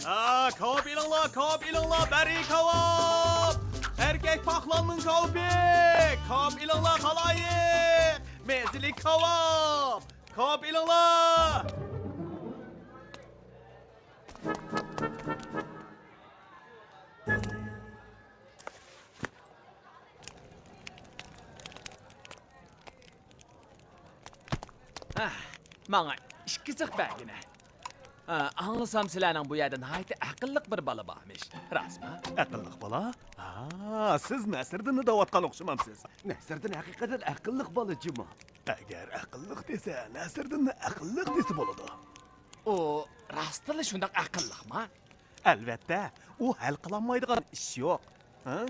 Kavap ilinglar, beri kavap. Erkek paklanın kavbi. Kavap ilinglar kalayık. Mezilik kavap. Kavap ilinglar. Bana işkizlik belgine. Anlasam sizlerden bu yerden haydi akıllık bir balı varmış. Rast mı? Akıllık bala? Siz Nəsirdin'i davatkan oxşamamsınız. Nəsirdin həqiqətən aqıllıq balıcı mı? Eğer akıllık dese, Nəsirdin'i akıllık desi boladı. O rastlı şundak akıllık mı? Elbette, o hal kılanmaydıgan iş yok. Ha?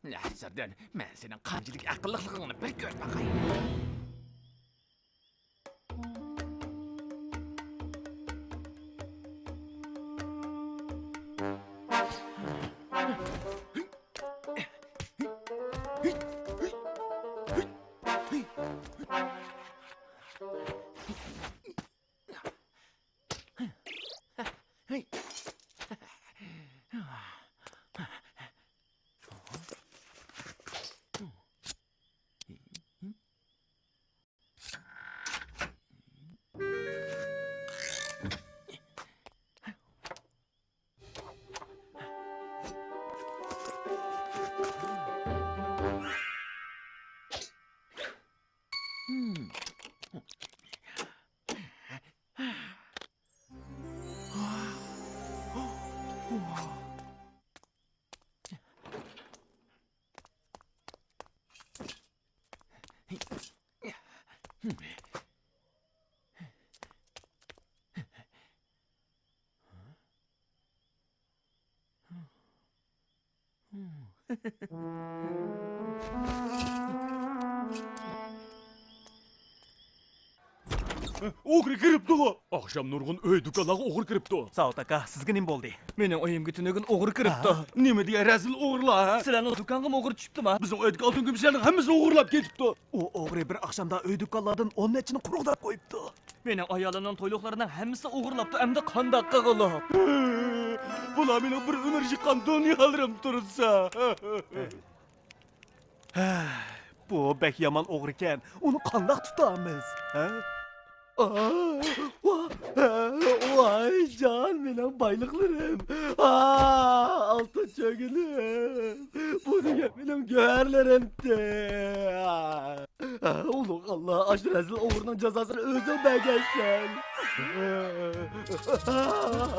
Nəsirdən, mən senin qancılık akıllıklığını bir gör bakayım. Oğri kiripti. Akşam nurgun öy dükkanlağı oğur kiripti. Sağ ol, sizge nim boldu? Menin oyum gittiğine oğur kiripti. Nime diye rezil oğurla ha? Sizlerden dükkanım oğur çıktı mı? Bizim öydük altın gümüşlerin hemmisini oğurlap geçipti. O oğri bir akşamda öydükkallardan onun içini kuruqdap koyuptu. Menin ayalanan toyluklarından hemisi oğurlaptı hem de kandakka kılıp. Bula menin bir ömürcü kan dünyalarım dursa. Bu bek yaman oğriken, onu kandak tutamız. Vay can benim baylıklarım. Altın çögülüm. Bu dünya benim göğerlerimdi. Ulu Allah aşırı rezil uğrunun cezasını özüm ben gelsen.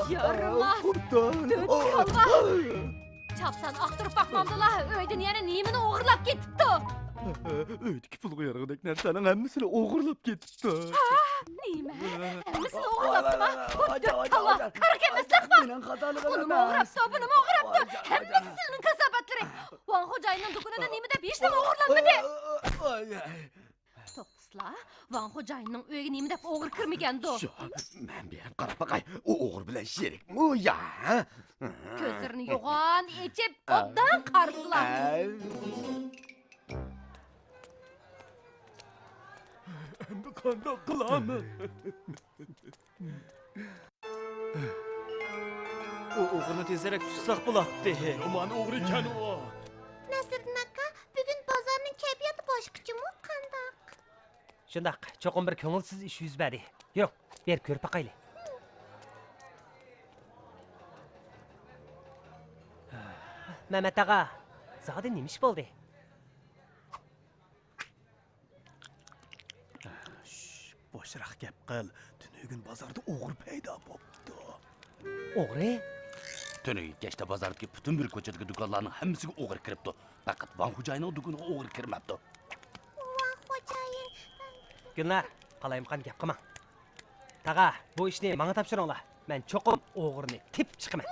Yarıma. Kurtar. Dön Allah. Çapsan aktırıp bakmamdılar. Öydün yere neyimini oğurlap gitipti. Öydeki pulgu yarıgıdaki nersenin hemmisini oğurlap gitti. Neyime? Hemmisini oğurlaptı mı? Bu dört Allah. Karık emeslik mi? Bunu mu oğurlaptı, bunu mu oğurlaptı? Hemmisi senin kasabatları. Van Hoca'nın dukununda neyimi de bir işlem oğurlanmadı. Topusla, Van Hoca'nın öyle neyimi de oğur kırmıgandı. Ben bir qarab bakay. O oğur bilen şerik mi ya? Gözlerini yoğan, içip obdan kardılar. Hem de kandak kılamı. O oğurunu tezerek tutsak bulattı. Aman oğur iken o. Nəsirdin akka, bugün pazarının keyfiyatı başqıcı mı kandak? Şundak, çoğun bir köngülsüz iş yüz berdi. Yürü, ver körüp bakaylı. Mehmet ağa, zaten neymiş boldu? Boşrak gep qil. Tünügün bazarda oğur peyda boptu. Oğru? Tönü geçte bazardaki bütün bir koçadaki dükkanların hemmisini oğur kiripti. Fakat Van Hoca'nın dükkanına oğur kirmepti. Günler, kalayım kan gep kıma. Tağa, bu işini bana tapşırınla. Ben çoğum oğurunu tip çıkıma.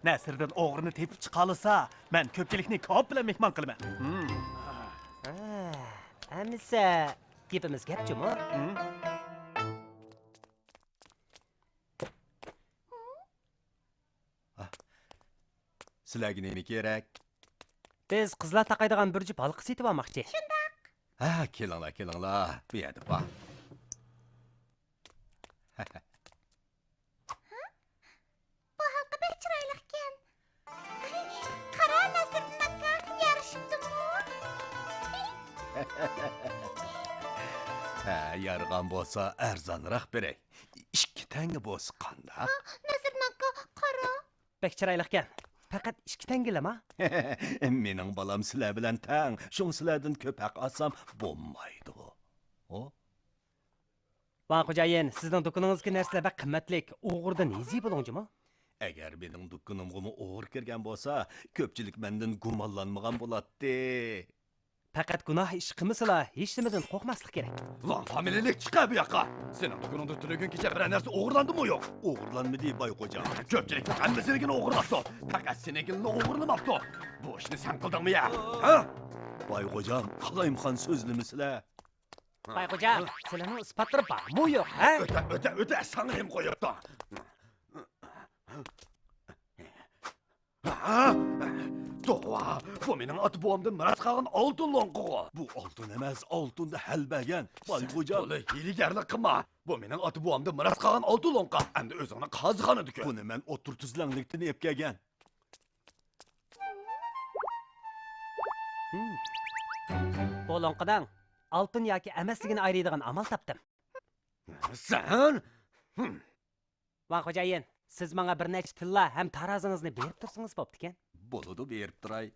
Nəsirdin oğrunu tepip çıqalısa, mən köpçilikni kavap bilen mehman kılma. Əmisi, gepimiz gepçi mi? Sizlarga nima kerak? Biz qizlar taqaydigan bir jup halqa setib olmoqchi. Ha, kelinglar. Bu yerda bor. Bu halqa bir chiroyliqkan. Qara Nasriddin aka, yarishibdimi? Ha, yarıgan bo'lsa arzonroq beray. 2 tanga bo'lsa qanda. Nasriddin aka, qara. Bek chiroyliqkan. Faqat 2 tangilama. Mening balam sizlar bilan tang. Şoň sizlardan ko'p haq olsam bo'lmaydi. O? Van xo'jayin, sizning do'koningizga narsalar bak qimmatlik. O'g'irdan izi bo'lingmi? Agar mening do'konimga o'g'ir kirgan bo'lsa, ko'pchilik mendan gumonlanmagan bo'ladi. Faqat gunoh ish qilmasala, hech nimadan qo'rqmaslik kerak. Lan familiyalik chiqar bu yoqqa. Sening do'koningda tunigun kecha bir narsa o'g'irlandimi yo'q? O'g'irlanmadi boyxo'ja. Ko'pchilik hammasini o'g'irlabdi. Faqat seningini o'g'irlamabdi. Bu ishni sen qildingmi ya? Ha? Boyxo'jam, qalayimxon so'zlimisizlar? Bayxo'ja, sizlarning isbotlari bormi yo'q, ha? O'ta sang'im qo'yibdi. Ha? To'g'ri, bu mening ota-bobomdan miras qolgan oltin lo'nqig'i. Bu oltin emas, oltinni halbagan. Boyxo'jam, hiylagarlik qilma. Bu mening ota-bobomdan miras qolgan oltin lo'nqa. Endi o'zingni qozixonada-ku. Buni men o'tirtizlanlikdan yeb kelgan. Bu lo'nqidan oltin yoki emasligini ayiradigan amal topdim. Sen? Van xo'jayin, siz menga bir nechta tilla ham tarozingizni berib tursangiz bo'pti ekan. Bo'ladi, berib turay.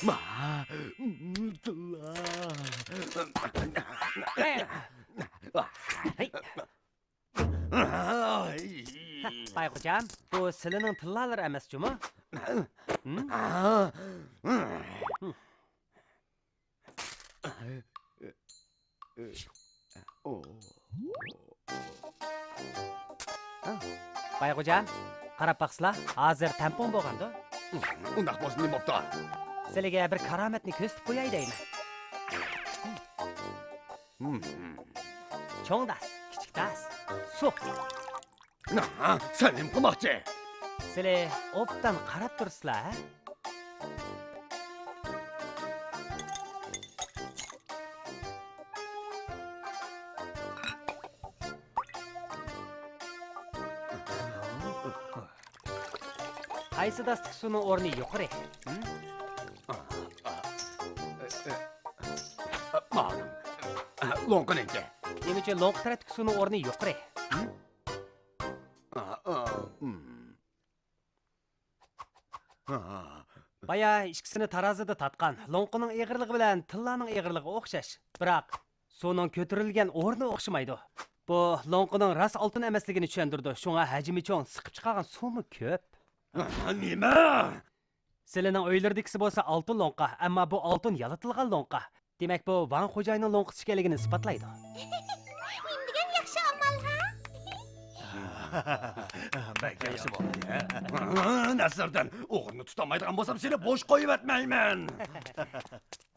Ma, Bayxo'jam, bu sizlarning tillalari emas-chumi? Bayxo'jam, qarab baqsizlar, hozir tampon bo'lganda. Undaq bo'lsa nima bo'pti? Sizlarga bir karomatni ko'rsatib qo'yay deyman. Cho'ng das, kichik das. Suq. Sen nima qilmoqchi? Sizlar obdan qarab tursizlar, ha? Qaysi dastik suvning o'rni yuqori? Lo'nqiningki. Demakchi lo'nq tarafdagi suvning o'rni yuqori. Baya ikkisini tarozida tatgan. Lo'nqining eg'irligi bilan tillaning eg'irligi o'xshash. Biroq suvning ko'tarilgan o'rni o'xshamaydi. Bu lo'nqining ras oltin emasligini tushundirdi. Shunga hajmi cho'ng, siqib chiqargan suvmi ko'p. Nima? Sizlarning o'ylardagisi bo'lsa oltin lo'nqa, ammo bu oltin yalatilgan lo'nqa. Demak, bu Van xo'jayinning lo'nqisi ekanligini isbotlaydi. Mendigan yaxshi amal, ha? Bak yaxshi bo'ldi. Nasriddin, o'g'irni tutamaydigan bo'lsam seni bo'sh qo'yib atmayman.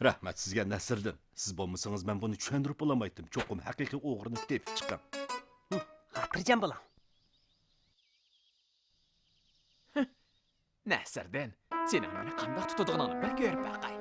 Rahmat sizga Nasriddin. Siz bo'lmasangiz men buni tushuntirib bo'lmaydim. Cho'qim haqiqiy o'g'irni tepib chiqqan. Xotirjam bo'ling. Nasriddin, sening meni qandoq tutadiganini bir ko'rib baqay.